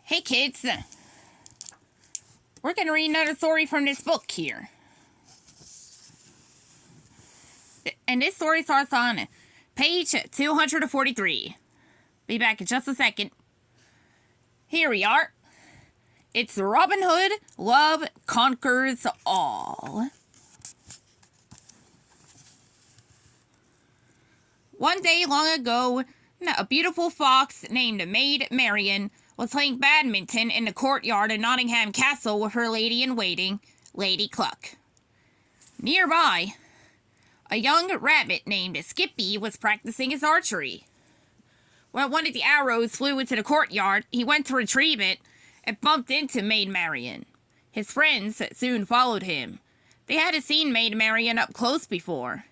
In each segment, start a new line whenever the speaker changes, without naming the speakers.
Hey kids, we're going to read another story from this book here. And this story starts on page 243. Be back in just a second. Here we are. It's Robin Hood, Love Conquers All. One day long ago, a beautiful fox named Maid Marian was playing badminton in the courtyard of Nottingham Castle with her lady-in-waiting, Lady Cluck. Nearby, a young rabbit named Skippy was practicing his archery. When one of the arrows flew into the courtyard, he went to retrieve it and bumped into Maid Marian. His friends soon followed him. They hadn't seen Maid Marian up close before.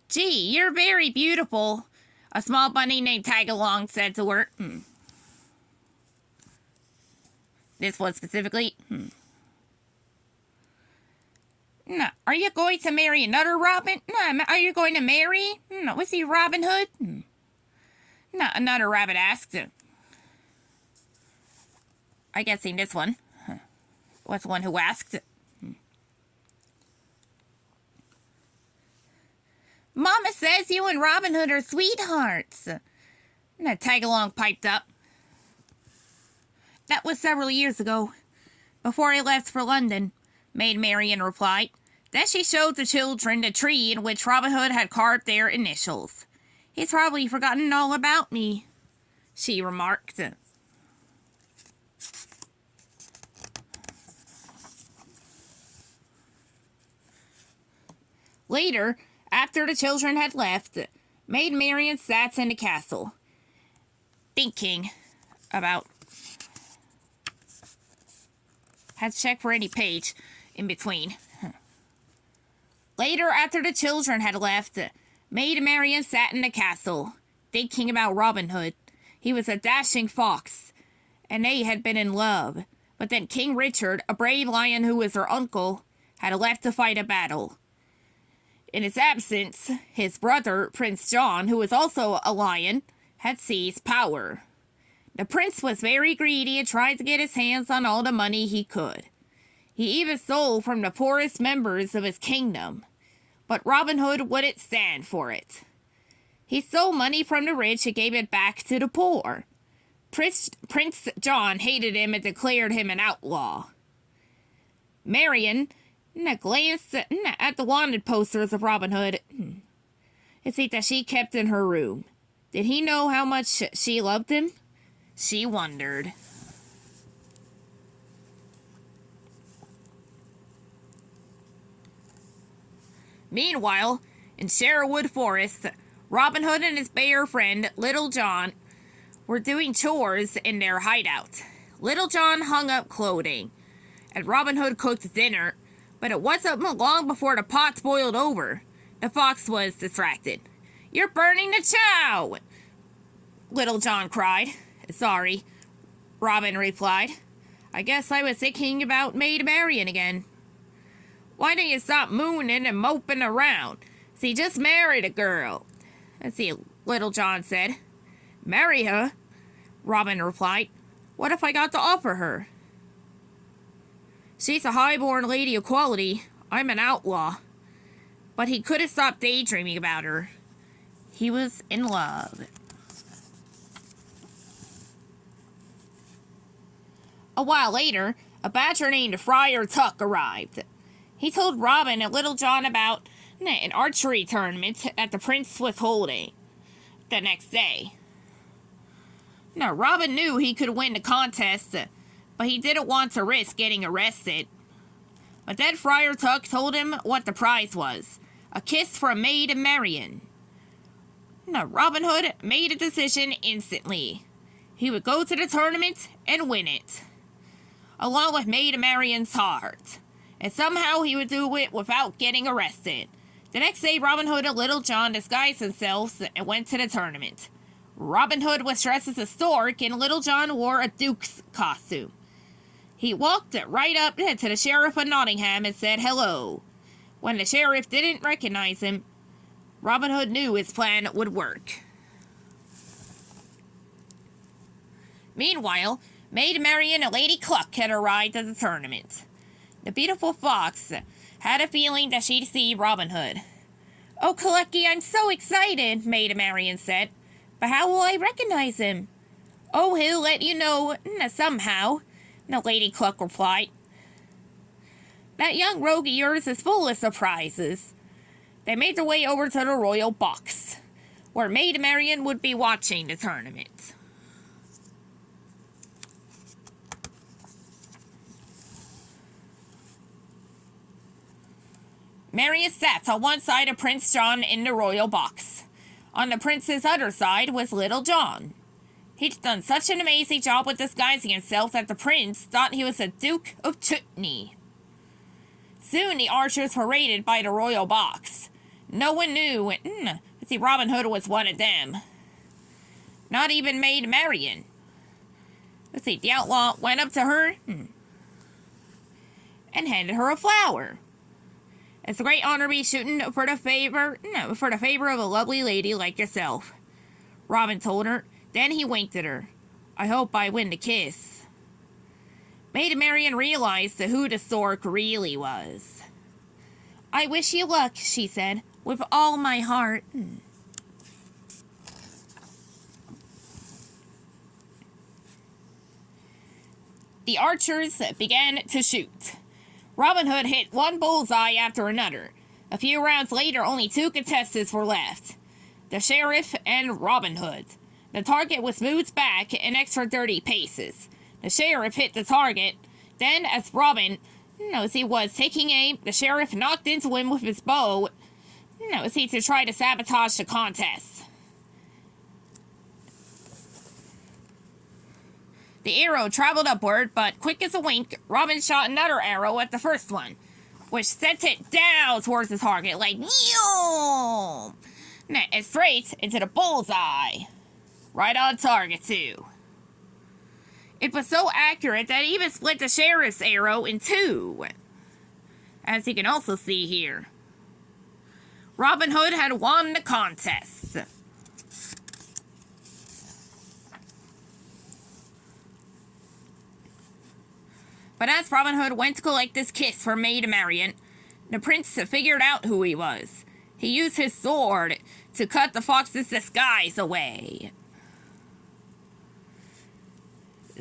"Gee, you're very beautiful," a small bunny named Tagalong said to her. This one specifically. No, are you going to marry another Robin? No, are you going to marry? No, was he Robin Hood? No, another rabbit asked. I guessing this one was the one who asked. "Mama says you and Robin Hood are sweethearts." Tagalong piped up. "That was several years ago, before I left for London," Maid Marian replied. Then she showed the children the tree in which Robin Hood had carved their initials. "He's probably forgotten all about me," she remarked. Later, after the children had left, Maid Marian sat in the castle, thinking about... Had to check for any page in between. Later, after the children had left, Maid Marian sat in the castle, thinking about Robin Hood. He was a dashing fox, and they had been in love. But then King Richard, a brave lion who was her uncle, had left to fight a battle. In his absence, his brother, Prince John, who was also a lion, had seized power. The prince was very greedy and tried to get his hands on all the money he could. He even stole from the poorest members of his kingdom. But Robin Hood wouldn't stand for it. He stole money from the rich and gave it back to the poor. Prince John hated him and declared him an outlaw. Marian glanced at the wanted posters of Robin Hood. It's that she kept in her room. Did he know how much she loved him? She wondered. Meanwhile, in Sherwood Forest, Robin Hood and his bear friend, Little John, were doing chores in their hideout. Little John hung up clothing, and Robin Hood cooked dinner, but it wasn't long before the pot boiled over. The fox was distracted. "You're burning the chow!" Little John cried. "Sorry," Robin replied. "I guess I was thinking about Maid Marian again." "Why don't you stop mooning and moping around? See, just married a girl." "Let's see," Little John said. "Marry her?" Robin replied. "What if I got to offer her?" "She's a high-born lady of quality. I'm an outlaw." But he couldn't stop daydreaming about her. He was in love. A while later, a badger named Friar Tuck arrived. He told Robin and Little John about an archery tournament that the prince was holding the next day. Now, Robin knew he could win the contest, but he didn't want to risk getting arrested. But then Friar Tuck told him what the prize was: a kiss from Maid Marian. Now, Robin Hood made a decision instantly. He would go to the tournament and win it, along with Maid Marian's heart. And somehow he would do it without getting arrested. The next day, Robin Hood and Little John disguised themselves and went to the tournament. Robin Hood was dressed as a stork, and Little John wore a duke's costume. He walked right up to the sheriff of Nottingham and said hello. When the sheriff didn't recognize him, Robin Hood knew his plan would work. Meanwhile, Maid Marian and Lady Cluck had arrived at the tournament. The beautiful fox had a feeling that she'd see Robin Hood. "Oh, Clucky, I'm so excited," Maid Marian said. "But how will I recognize him?" "Oh, he'll let you know somehow," the Lady Cluck replied. "That young rogue of yours is full of surprises." They made their way over to the royal box, where Maid Marian would be watching the tournament. Marian sat on one side of Prince John in the royal box. On the prince's other side was Little John. He'd done such an amazing job with disguising himself that the prince thought he was the Duke of Chutney. Soon the archers paraded by the royal box. No one knew that Robin Hood was one of them. Not even Maid Marian. The outlaw went up to her and handed her a flower. "It's a great honor to be shooting for the favor of a lovely lady like yourself," Robin told her. Then he winked at her. "I hope I win the kiss." Maid Marian realized who the stork really was. "I wish you luck," she said, "with all my heart." The archers began to shoot. Robin Hood hit one bullseye after another. A few rounds later, only two contestants were left: the sheriff and Robin Hood. The target was moved back an extra 30 paces. The sheriff hit the target. Then, as Robin, as he was taking aim, the sheriff knocked into him with his bow, to try to sabotage the contest. The arrow traveled upward, but quick as a wink, Robin shot another arrow at the first one, which sent it down towards the target, like, yoom! And straight into the bullseye. Right on target, too. It was so accurate that it even split the sheriff's arrow in two, as you can also see here. Robin Hood had won the contest. But as Robin Hood went to collect his kiss from Maid Marian, the prince figured out who he was. He used his sword to cut the fox's disguise away.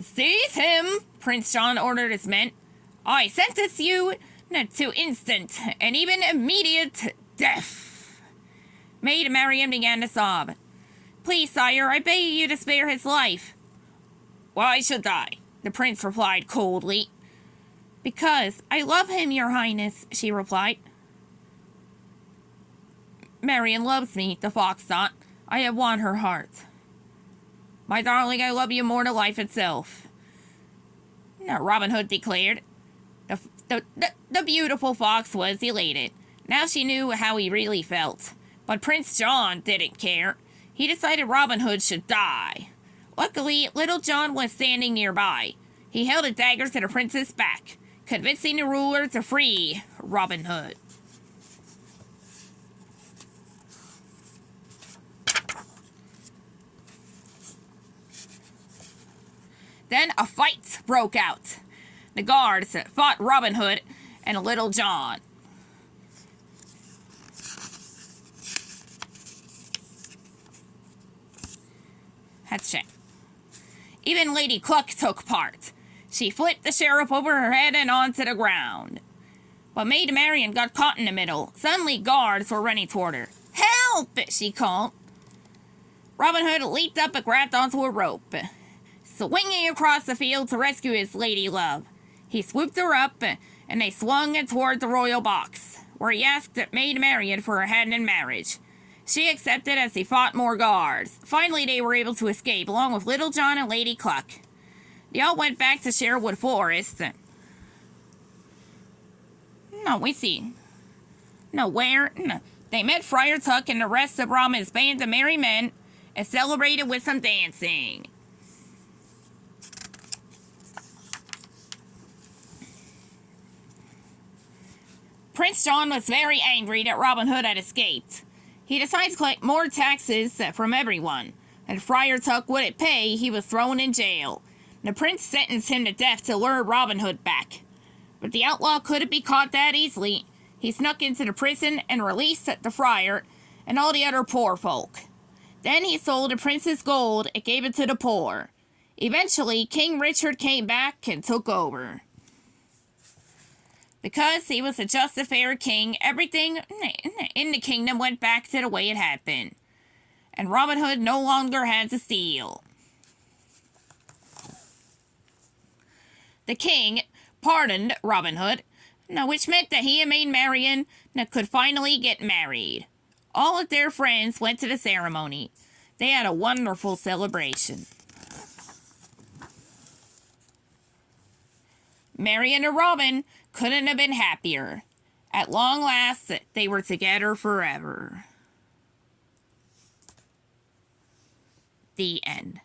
"Seize him!" Prince John ordered his men. "I sentence you to instant and even immediate death." Maid Marian began to sob. "Please, sire, I beg you to spare his life." "Why should I?" the prince replied coldly. "Because I love him, your highness," she replied. "Marian loves me," the fox thought. "I have won her heart." "My darling, I love you more than life itself," Robin Hood declared. The beautiful fox was elated. Now she knew how he really felt. But Prince John didn't care. He decided Robin Hood should die. Luckily, Little John was standing nearby. He held a dagger to the prince's back, convincing the ruler to free Robin Hood. Then a fight broke out. The guards fought Robin Hood and Little John. Even Lady Cluck took part. She flipped the sheriff over her head and onto the ground. But Maid Marian got caught in the middle. Suddenly guards were running toward her. "Help!" she called. Robin Hood leaped up and grabbed onto a rope, swinging across the field to rescue his lady love. He swooped her up, and they swung toward the royal box, where he asked Maid Marian for her hand in marriage. She accepted as he fought more guards. Finally, they were able to escape, along with Little John and Lady Cluck. They all went back to Sherwood Forest. Where? They met Friar Tuck and the rest of Brahma's band of merry men and celebrated with some dancing. Prince John was very angry that Robin Hood had escaped. He decided to collect more taxes from everyone, and if Friar Tuck wouldn't pay, he was thrown in jail. The prince sentenced him to death to lure Robin Hood back. But the outlaw couldn't be caught that easily. He snuck into the prison and released the friar and all the other poor folk. Then he sold the prince's gold and gave it to the poor. Eventually, King Richard came back and took over. Because he was a just and fair king, everything in the kingdom went back to the way it had been. And Robin Hood no longer had to steal. The king pardoned Robin Hood, which meant that he and Maid Marian could finally get married. All of their friends went to the ceremony. They had a wonderful celebration. Marian and Robin couldn't have been happier. At long last, they were together forever. The end.